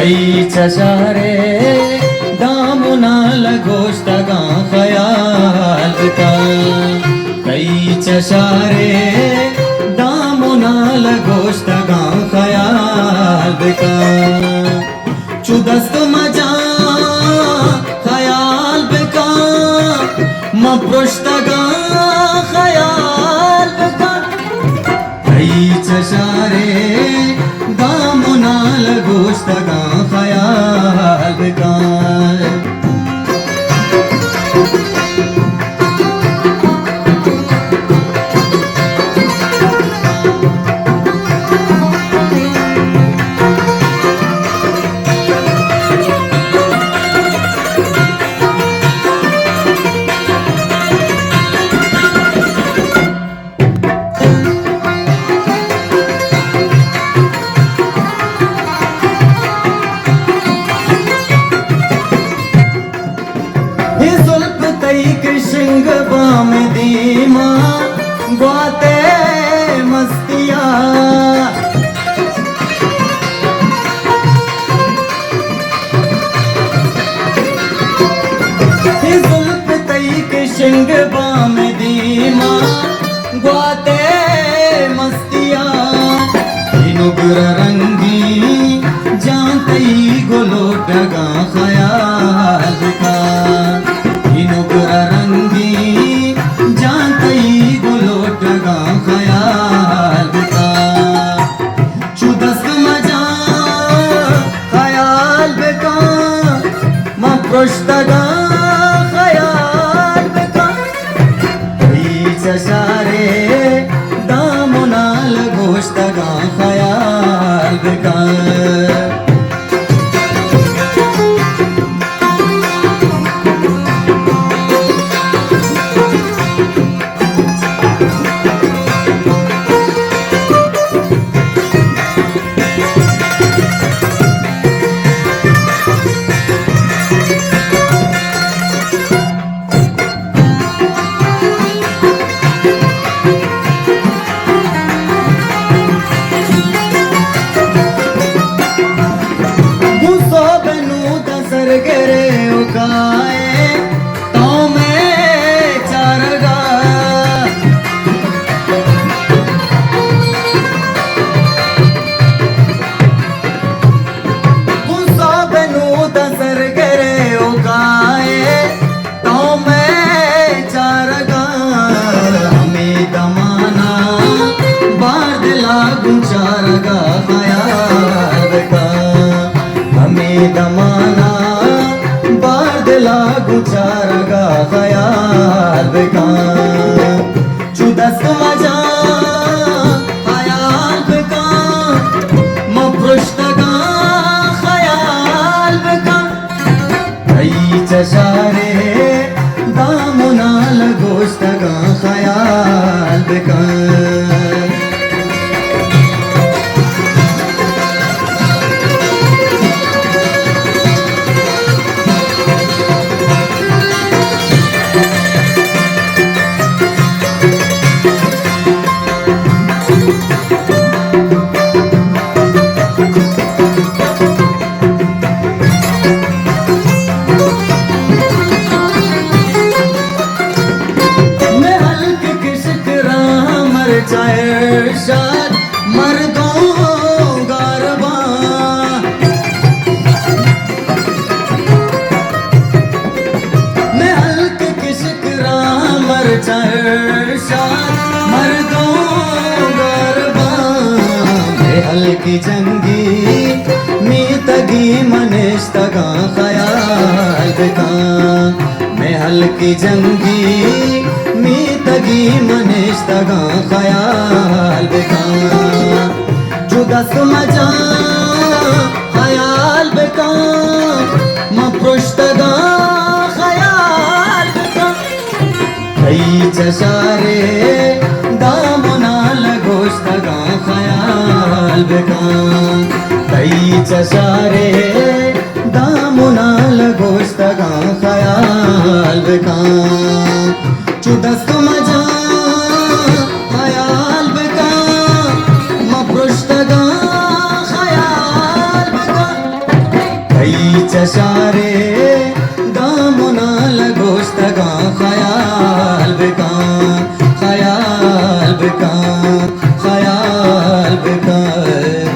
कई चशारे दामुना लगोष्टगा खयाल का कई चशारे दामुना लगोष्टगा खयाल का चुदस्त मजा खयाल का मपृष्टगा खयाल का कई चशारे दामुना लगोष्टगा खयाल का कृष्ण बाम दीमा ग्वाते मस्तिया जुल्फ तई कृष्ण बाम दीमा ग्वाते मस्तिया नुगर रंगी जानतई गोलोटगा खयाल का नुगर रंगी जानतई गोलोटगा खयाल का चुदस मजा खयाल का मपृष्टगा खयाल का कई चशारे दामुना लगोष्टगा खयाल का गरे उकाए तो मैं चारगा गुस्सा बनू दसर गरे उकाए तो मैं चारगा हमें दमाना बार लागू चारगा खयाल का हमें दमाना लागू चारगा खयाल का चुदस मजा खयाल का मपृष्टगा खयाल का कई चशारे दामुना लगोष्टगा खयाल का शाद मर्दों गारबा मैं हल्क किश्क रामर शाद मर्दों गारबा मैं हल्की जंगी मीतगी मनिष्तगा खयाल का मैं हल्की जंगी मीतगी मनिष्तगा खयाल का चुदस मजा खयाल का मपृष्टगा खयाल का कई चशारे दामुना लगोष्टगा खयाल का कई चशारे दामुना लगोष्टगा खयाल का चुदस मजा खयाल का मपृष्टगा खयाल का चशारे दामुना लगोस्तगा ख्याल बेकान ख्याल बेकान ख्याल बेकान